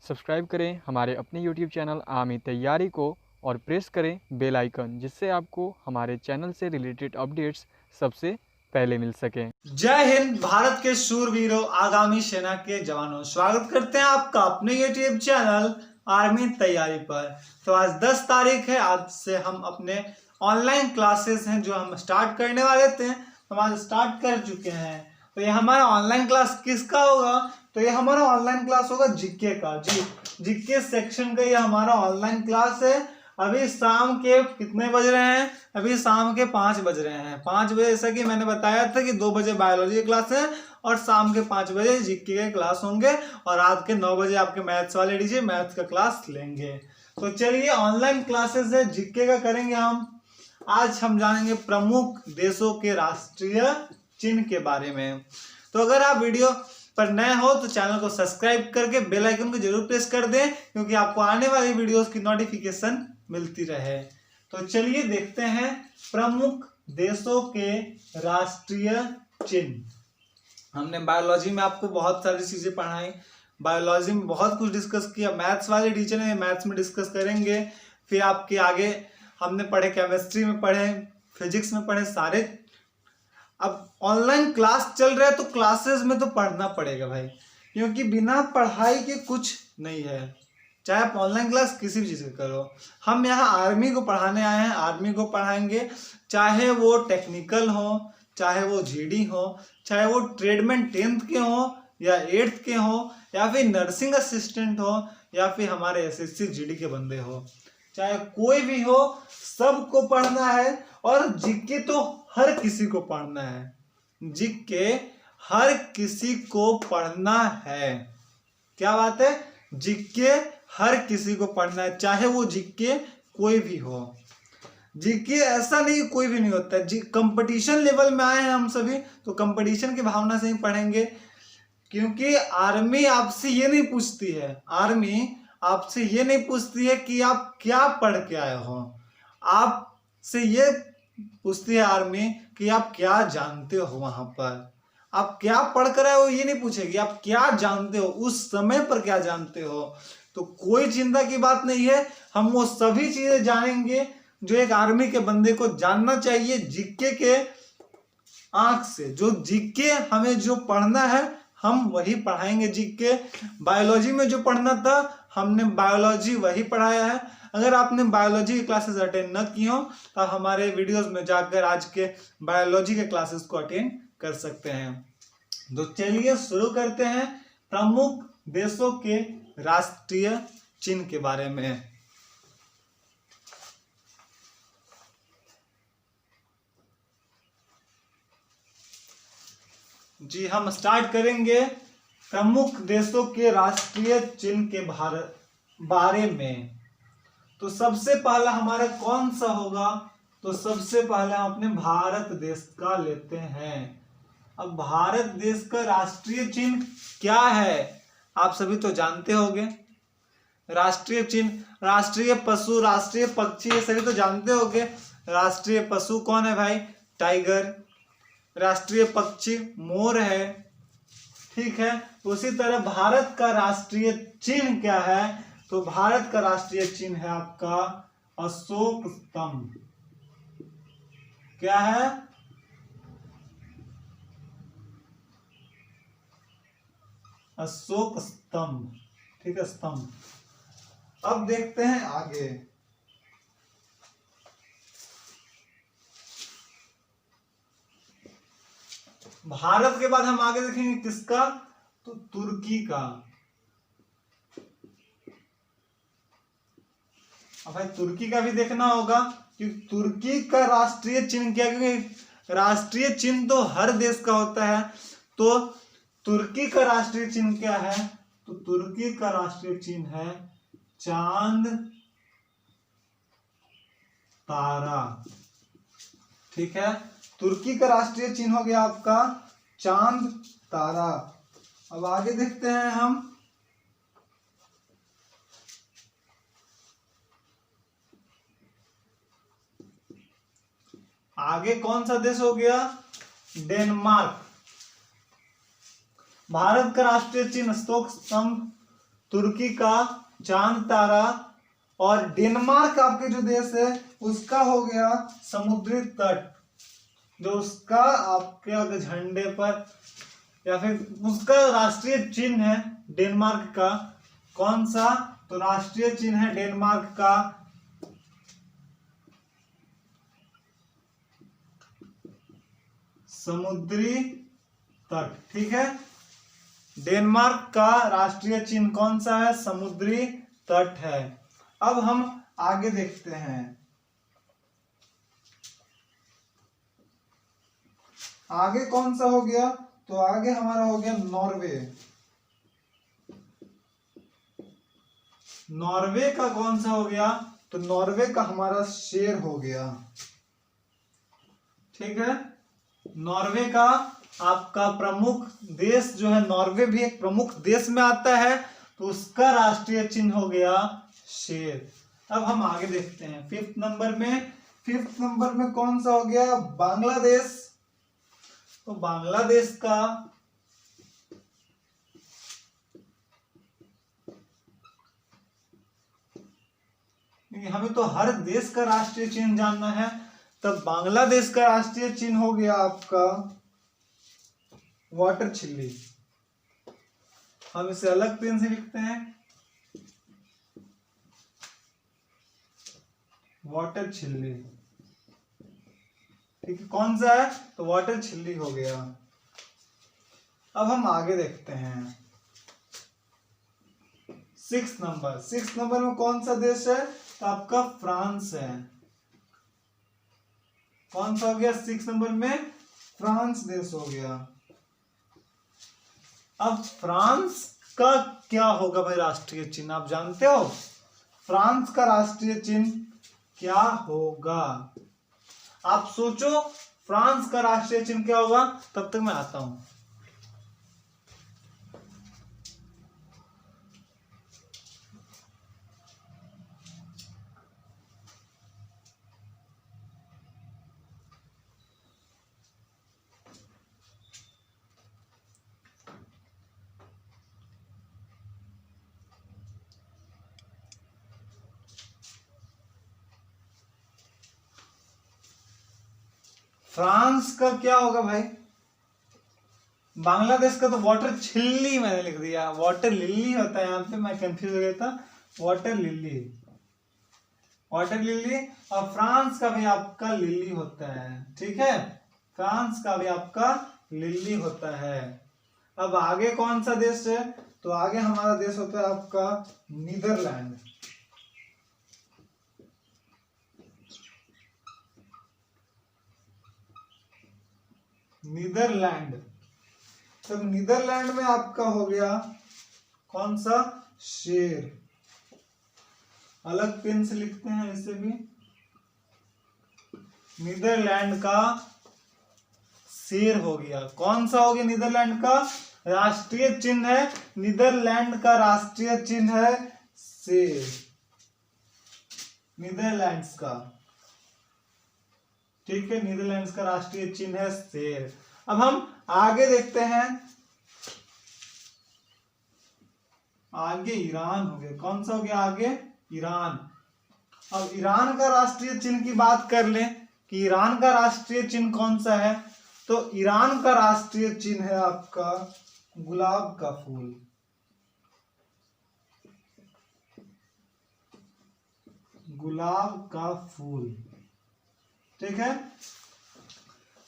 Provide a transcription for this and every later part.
Subscribe करें हमारे अपने YouTube चैनल आर्मी तैयारी को और प्रेस करें बेल आइकन, जिससे आपको हमारे चैनल से रिलेटेड अपडेट्स सबसे पहले मिल सकें। जय हिंद। भारत के शूरवीरों, आगामी सेना के जवानों, स्वागत करते हैं आपका अपने YouTube चैनल आर्मी तैयारी पर। तो आज 10 तारीख है। आज से हम अपने ऑनलाइन क्लासेस हैं जो हम स्टार्ट करने वाले थे, हम आज स्टार्ट कर चुके हैं। तो ये हमारा ऑनलाइन क्लास किसका होगा? तो ये हमारा ऑनलाइन क्लास होगा जीके का। जीके सेक्शन का ये हमारा ऑनलाइन क्लास है। अभी शाम के कितने बज रहे हैं? अभी शाम के 5 बज रहे हैं। 5 बजे, जैसा कि मैंने बताया था कि 2 बजे बायोलॉजी की क्लास है और शाम के 5 बजे जीके के क्लास होंगे और रात के 9 बजे आपके मैथ्स वाले डीजे मैथ्स का क्लास लेंगे। तो चलिए, ऑनलाइन क्लासेस है, जीके का करेंगे हम। आज हम जानेंगे प्रमुख देशों के राष्ट्रीय चिन्ह के बारे में। तो अगर आप वीडियो पर नए हो तो चैनल को सब्सक्राइब करके बेल आइकन को जरूर प्रेस कर दें, क्योंकि आपको आने वाली वीडियोस की नोटिफिकेशन मिलती रहे। तो चलिए देखते हैं प्रमुख देशों के राष्ट्रीय चिन्ह। हमने बायोलॉजी में आपको बहुत सारी चीजें पढ़ाई, बायोलॉजी में बहुत कुछ डिस्कस किया। मैथ्स वाले टीचर ने मैथ्स में डिस्कस करेंगे। फिर आपके आगे हमने पढ़े, केमिस्ट्री में पढ़े, फिजिक्स में पढ़े सारे। अब ऑनलाइन क्लास चल रहा है तो क्लासेस में तो पढ़ना पड़ेगा भाई, क्योंकि बिना पढ़ाई के कुछ नहीं है। चाहे आप ऑनलाइन क्लास किसी भी चीज़ की करो। हम यहाँ आर्मी को पढ़ाने आए हैं, आर्मी को पढ़ाएंगे। चाहे वो टेक्निकल हो, चाहे वो जीडी हो, चाहे वो ट्रेडमैन 10th के हो या 8th के हो, या फिर नर्सिंग असिस्टेंट हो, या फिर हमारे एसएससी जीडी के बंदे हो, चाहे कोई भी हो, सबको पढ़ना है। और जीके तो हर किसी को पढ़ना है। जीके हर किसी को पढ़ना है। क्या बात है? जीके हर किसी को पढ़ना है, चाहे वो जीके कोई भी हो। जीके ऐसा नहीं कोई भी नहीं होता है। कंपटीशन लेवल में आए हैं हम सभी, तो कंपटीशन की भावना से ही पढ़ेंगे। क्योंकि आर्मी आपसे ये नहीं पूछती है, आर्मी आपसे ये नहीं पूछती है कि आप क्या पढ़ के आए हो। आपसे ये पूछती है आर्मी कि आप क्या जानते हो। वहां पर आप क्या पढ़ कर आए हो ये नहीं पूछेगी, आप क्या जानते हो, उस समय पर क्या जानते हो। तो कोई चिंता की बात नहीं है, हम वो सभी चीजें जानेंगे जो एक आर्मी के बंदे को जानना चाहिए जीके के आंख से। जो जीके हमें जो पढ़ना है हम वही पढ़ाएंगे। जीके बायोलॉजी में जो पढ़ना था हमने बायोलॉजी वही पढ़ाया है। अगर आपने बायोलॉजी की क्लासेस अटेंड न की हो तो हमारे वीडियोस में जाकर आज के बायोलॉजी के क्लासेस को अटेंड कर सकते हैं। तो चलिए शुरू करते हैं प्रमुख देशों के राष्ट्रीय चिन्ह के बारे में। जी, हम स्टार्ट करेंगे प्रमुख देशों के राष्ट्रीय चिन्ह के बारे में। तो सबसे पहला हमारा कौन सा होगा? तो सबसे पहले हम अपने भारत देश का लेते हैं। अब भारत देश का राष्ट्रीय चिन्ह क्या है आप सभी तो जानते होंगे। राष्ट्रीय चिन्ह, राष्ट्रीय पशु, राष्ट्रीय पक्षी, ये सभी तो जानते होंगे। राष्ट्रीय पशु कौन है भाई? टाइगर। राष्ट्रीय पक्षी मोर है। ठीक है। उसी तरह भारत का राष्ट्रीय चिन्ह क्या है? तो भारत का राष्ट्रीय चिन्ह है आपका अशोक स्तंभ। क्या है? अशोक स्तंभ। ठीक है, स्तंभ। अब देखते हैं आगे। भारत के बाद हम आगे देखेंगे किसका? तो तुर्की का। अब भाई तुर्की का भी देखना होगा कि तुर्की का राष्ट्रीय चिन्ह क्या, क्योंकि राष्ट्रीय चिन्ह तो हर देश का होता है। तो तुर्की का राष्ट्रीय चिन्ह क्या है? तो तुर्की का राष्ट्रीय चिन्ह है चांद तारा। ठीक है, तुर्की का राष्ट्रीय चिन्ह हो गया आपका चांद तारा। अब आगे देखते हैं हम। आगे कौन सा देश हो गया? डेनमार्क। भारत का राष्ट्रीय चिन्ह अशोक स्तंभ तुर्की का चांद तारा, और डेनमार्क आपके जो देश है उसका हो गया समुद्री तट, जो उसका आपके अगर झंडे पर या फिर उसका राष्ट्रीय चिन्ह है डेनमार्क का, कौन सा, तो राष्ट्रीय चिन्ह है डेनमार्क का समुद्री तट। ठीक है, डेनमार्क का राष्ट्रीय चिन्ह कौन सा है, समुद्री तट है। अब हम आगे देखते हैं, आगे कौन सा हो गया, तो आगे हमारा हो गया नॉर्वे। नॉर्वे का कौन सा हो गया, तो नॉर्वे का हमारा शेर हो गया। ठीक है, नॉर्वे का आपका प्रमुख देश जो है, नॉर्वे भी एक प्रमुख देश में आता है, तो उसका राष्ट्रीय चिन्ह हो गया शेर। अब हम आगे देखते हैं फिफ्थ नंबर में कौन सा हो गया, बांग्लादेश। तो बांग्लादेश का हमें तो हर देश का राष्ट्रीय चिन्ह जानना है, तब बांग्लादेश का राष्ट्रीय चिन्ह हो गया आपका वाटर छिल्ली। हम इसे अलग पेन से लिखते हैं, वाटर छिल्ली। ठीक है, कौन सा है, तो वाटर छिल्ली हो गया। अब हम आगे देखते हैं सिक्स नंबर में कौन सा देश है, तो आपका फ्रांस है। कौन सा हो गया, सिक्स नंबर में फ्रांस देश हो गया। अब फ्रांस का क्या होगा भाई राष्ट्रीय चिन्ह, आप जानते हो फ्रांस का राष्ट्रीय चिन्ह क्या होगा, आप सोचो फ्रांस का राष्ट्रीय चिन्ह क्या होगा, तब तक मैं आता हूं। फ्रांस का क्या होगा भाई, बांग्लादेश का तो वाटर छिल्ली मैंने लिख दिया, वाटर लिली होता है, यहाँ पे मैं कंफ्यूज हो गया था, वाटर लिली। और फ्रांस का भी आपका लिली होता है। ठीक है, फ्रांस का भी आपका लिली होता है। अब आगे कौन सा देश है, तो आगे हमारा देश होता है आपका नीदरलैंड। तब नीदरलैंड में आपका हो गया कौन सा, शेर। अलग पेन से लिखते हैं इसे भी, नीदरलैंड का शेर हो गया। कौन सा हो गया, नीदरलैंड का राष्ट्रीय चिन्ह है, नीदरलैंड का राष्ट्रीय चिन्ह है शेर, नीदरलैंड्स का। ठीक है, नीदरलैंड्स का राष्ट्रीय चिन्ह है शेर। अब हम आगे देखते हैं, आगे ईरान हो गया। कौन सा हो गया आगे, ईरान। अब ईरान का राष्ट्रीय चिन्ह की बात कर लें कि ईरान का राष्ट्रीय चिन्ह कौन सा है, तो ईरान का राष्ट्रीय चिन्ह है आपका गुलाब का फूल। गुलाब का फूल। ठीक है,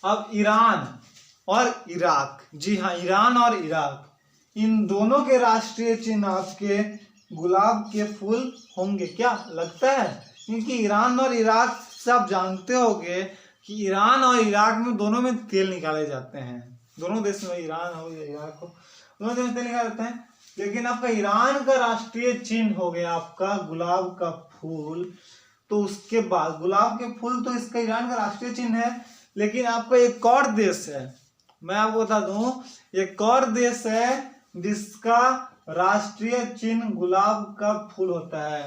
अब ईरान और इराक, जी हाँ, ईरान और इराक, इन दोनों के राष्ट्रीय चिन्ह आपके गुलाब के फूल होंगे, क्या लगता है, क्योंकि ईरान और इराक से आप जानते होंगे कि ईरान और इराक में दोनों में तेल निकाले जाते हैं, दोनों देश में, ईरान हो या इराक हो, दोनों देश में तेल निकाले जाते हैं। लेकिन आपका ईरान का राष्ट्रीय चिन्ह हो गया आपका गुलाब का फूल। तो उसके बाद गुलाब के फूल तो इसका ईरान का राष्ट्रीय चिन्ह है, लेकिन आपका एक और देश है, मैं आपको बता दूं, एक और देश है जिसका राष्ट्रीय चिन्ह गुलाब का फूल होता है।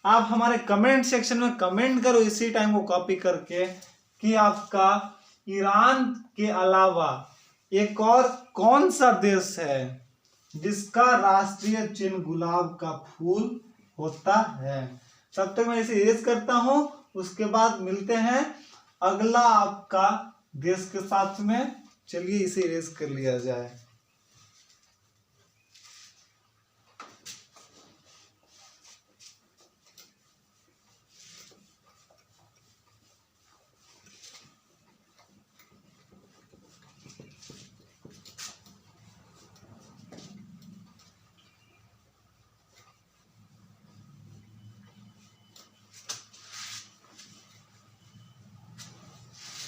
आप हमारे कमेंट सेक्शन में कमेंट करो इसी टाइम को कॉपी करके कि आपका ईरान के अलावा एक और कौन सा देश है जिसका राष्ट्रीय चिन्ह गुलाब का फूल होता है। तब तक मैं इसे इरेज करता हूं, उसके बाद मिलते हैं अगला आपका देश के साथ में। चलिए इसे इरेज कर लिया जाए।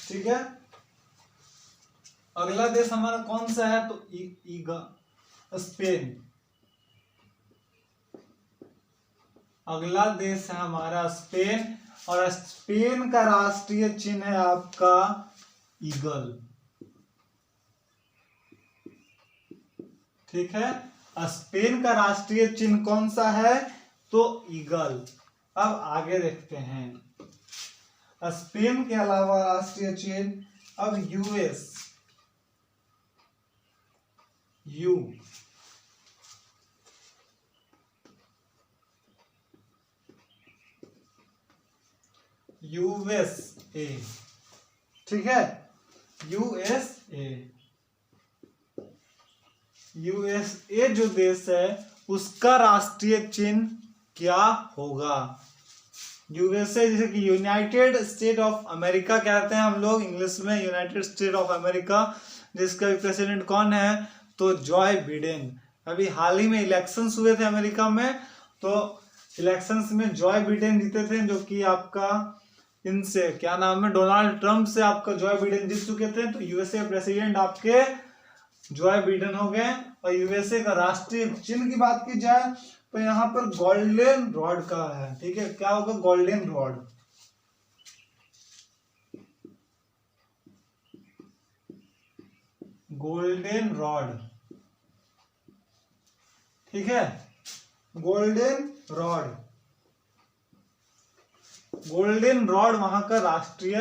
ठीक है, अगला देश हमारा कौन सा है? तो स्पेन। अगला देश है हमारा स्पेन, और स्पेन का राष्ट्रीय चिन्ह है आपका ईगल। ठीक है, स्पेन का राष्ट्रीय चिन्ह कौन सा है? तो ईगल। अब आगे देखते हैं, स्पेन के अलावा राष्ट्रीय चिन्ह अब यूएस, यूएसए। ठीक है, यूएसए जो देश है उसका राष्ट्रीय चिन्ह क्या होगा? यूएसए जैसे कि यूनाइटेड स्टेट ऑफ अमेरिका कहते हैं हम लोग इंग्लिश में, यूनाइटेड स्टेट ऑफ अमेरिका, जिसका प्रेसिडेंट कौन है? तो जॉय बिडेन। अभी हाल ही में इलेक्शंस हुए थे अमेरिका में, तो इलेक्शंस में जॉय बिडेन जीते थे, जो कि आपका इनसे क्या नाम है, डोनाल्ड ट्रंप से आपका जॉय बिडेन जीत चुके थे। तो यूएसए प्रेसिडेंट आपके जॉय बिडेन हो गए। और यूएसए का राष्ट्रीय चिन्ह की बात की जाए तो यहाँ पर गोल्डन रॉड का है। ठीक है, क्या होगा? Golden rod. Golden rod. ठीक है, गोल्डन रॉड। गोल्डन रॉड वहां का राष्ट्रीय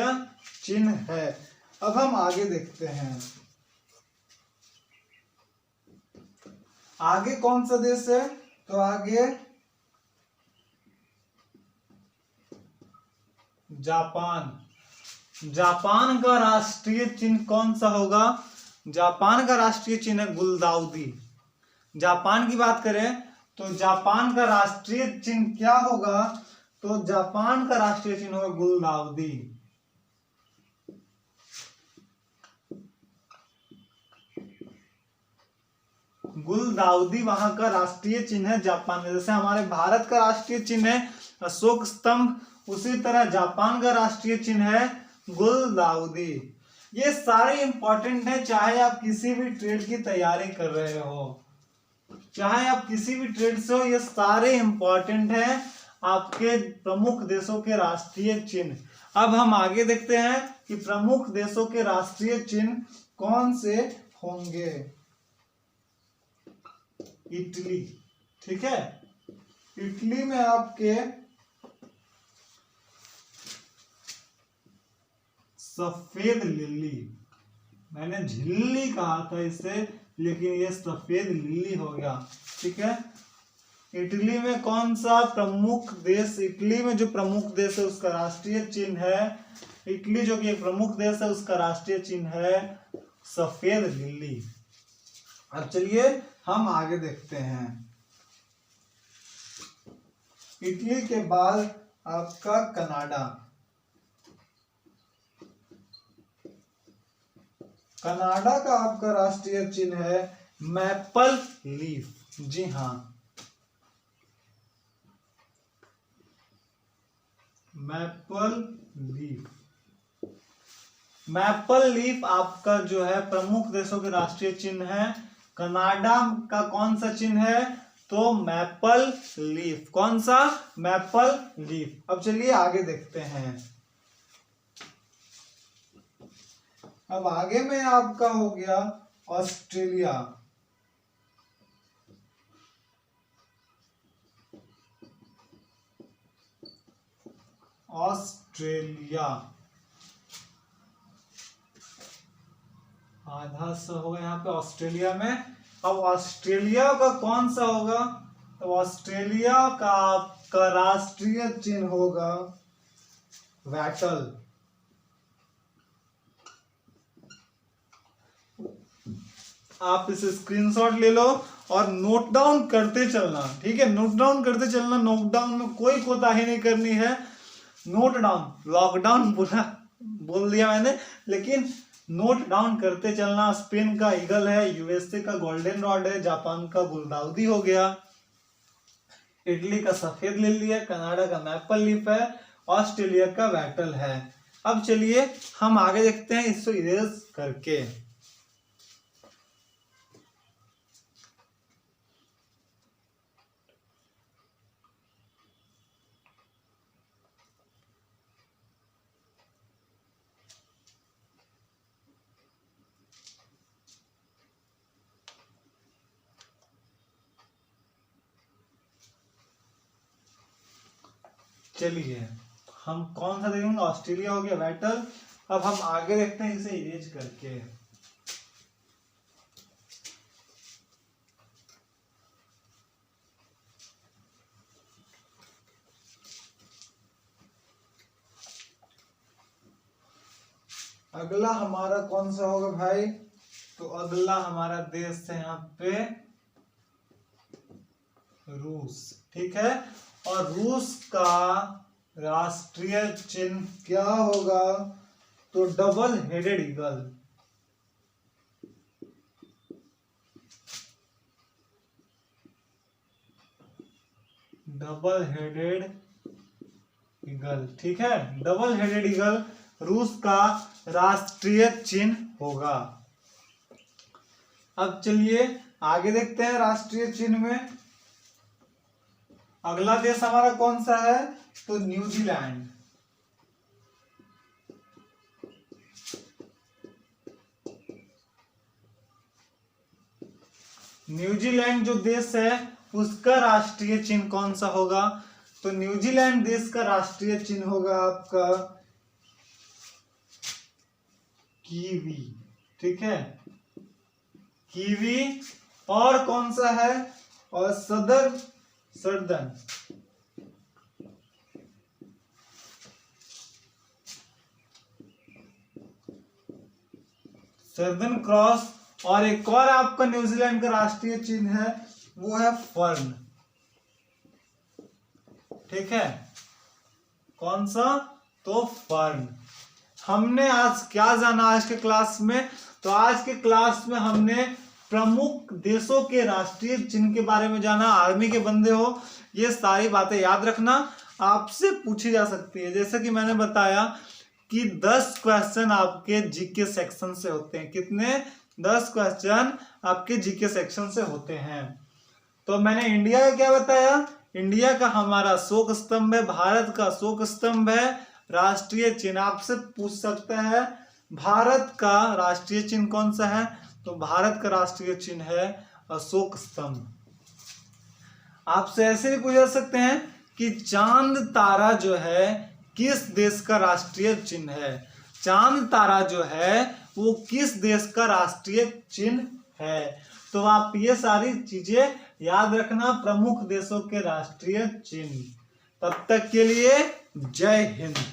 चिन्ह है। अब हम आगे देखते हैं, आगे कौन सा देश है? तो आगे जापान। जापान का राष्ट्रीय चिन्ह कौन सा होगा? जापान का राष्ट्रीय चिन्ह है गुलदाउदी। जापान की बात करें तो जापान का राष्ट्रीय चिन्ह क्या होगा? तो जापान का राष्ट्रीय चिन्ह होगा गुलदाउदी। गुलदाउदी वहां का राष्ट्रीय चिन्ह है जापान में। जैसे हमारे भारत का राष्ट्रीय चिन्ह है अशोक स्तंभ, उसी तरह जापान का राष्ट्रीय चिन्ह है गुलदाउदी। ये सारे इंपॉर्टेंट है, चाहे आप किसी भी ट्रेड की तैयारी कर रहे हो, चाहे आप किसी भी ट्रेड से हो, ये सारे इंपॉर्टेंट है आपके प्रमुख देशों के राष्ट्रीय चिन्ह। अब हम आगे देखते हैं कि प्रमुख देशों के राष्ट्रीय चिन्ह कौन से होंगे। इटली। ठीक है, इटली में आपके सफेद लिली, मैंने झिल्ली कहा था इसे, लेकिन ये सफेद लिली हो गया। ठीक है, इटली में कौन सा प्रमुख देश? इटली में जो प्रमुख देश है उसका राष्ट्रीय चिन्ह है, इटली जो कि एक प्रमुख देश है उसका राष्ट्रीय चिन्ह है सफेद लिली। अब चलिए हम आगे देखते हैं, इटली के बाद आपका कनाडा। कनाडा का आपका राष्ट्रीय चिन्ह है मैपल लीफ। जी हाँ, मैपल लीफ। मैपल लीफ आपका जो है प्रमुख देशों के राष्ट्रीय चिन्ह है। कनाडा का कौन सा चिन्ह है? तो मैपल लीफ। कौन सा? Maple leaf. अब चलिए आगे देखते हैं, अब आगे में आपका हो गया ऑस्ट्रेलिया। ऑस्ट्रेलिया आधा सा होगा यहाँ पे ऑस्ट्रेलिया में। अब ऑस्ट्रेलिया का कौन सा होगा? तो ऑस्ट्रेलिया का आपका राष्ट्रीय चिन्ह होगा वैटल। आप इसे स्क्रीनशॉट ले लो और नोट डाउन करते चलना, ठीक है? नोट डाउन करते चलना, नोट डाउन में कोई कोताही नहीं करनी है। नोट डाउन, लॉकडाउन पूरा बोल दिया मैंने, लेकिन नोट डाउन करते चलना। स्पेन का ईगल है, यूएसए का गोल्डन रॉड है, जापान का गुलदाउदी हो गया, इटली का सफेद लिली है, कनाडा का मैपल लीफ है, ऑस्ट्रेलिया का वैटल है। अब चलिए हम आगे देखते हैं इसको इरेज करके। चलिए हम कौन सा देखेंगे? ऑस्ट्रेलिया हो गया वैटल। अब हम आगे देखते हैं इसे इरेज करके। अगला हमारा कौन सा होगा भाई? तो अगला हमारा देश है यहाँ पे रूस, ठीक है? और रूस का राष्ट्रीय चिन्ह क्या होगा? तो double headed eagle. Double headed eagle, ठीक है? डबल हेडेड ईगल रूस का राष्ट्रीय चिन्ह होगा। अब चलिए आगे देखते हैं राष्ट्रीय चिन्ह में। अगला देश हमारा कौन सा है? तो न्यूजीलैंड। न्यूजीलैंड जो देश है उसका राष्ट्रीय चिन्ह कौन सा होगा? तो न्यूजीलैंड देश का राष्ट्रीय चिन्ह होगा आपका कीवी, ठीक है? कीवी। और कौन सा है? और सदर्न सर्दन क्रॉस। और एक और आपका न्यूजीलैंड का राष्ट्रीय चिन्ह है, वो है फर्न, ठीक है? कौन सा? तो फर्न। हमने आज क्या जाना आज के क्लास में? तो आज के क्लास में हमने प्रमुख देशों के राष्ट्रीय चिन्ह के बारे में जाना। आर्मी के बंदे हो, ये सारी बातें याद रखना, आपसे पूछी जा सकती है। जैसे कि मैंने बताया कि 10 क्वेश्चन आपके जीके सेक्शन से होते हैं। कितने? 10 क्वेश्चन आपके जीके सेक्शन से होते हैं। तो मैंने इंडिया का क्या बताया? इंडिया का हमारा अशोक स्तंभ है, भारत का अशोक स्तंभ है। राष्ट्रीय चिन्ह आपसे पूछ सकता है भारत का राष्ट्रीय चिन्ह कौन सा है? तो भारत का राष्ट्रीय चिन्ह है अशोक स्तंभ। आपसे ऐसे भी पूछ जा सकते हैं कि चांद तारा जो है किस देश का राष्ट्रीय चिन्ह है? चांद तारा जो है वो किस देश का राष्ट्रीय चिन्ह है? तो आप ये सारी चीजें याद रखना, प्रमुख देशों के राष्ट्रीय चिन्ह। तब तक के लिए जय हिंद।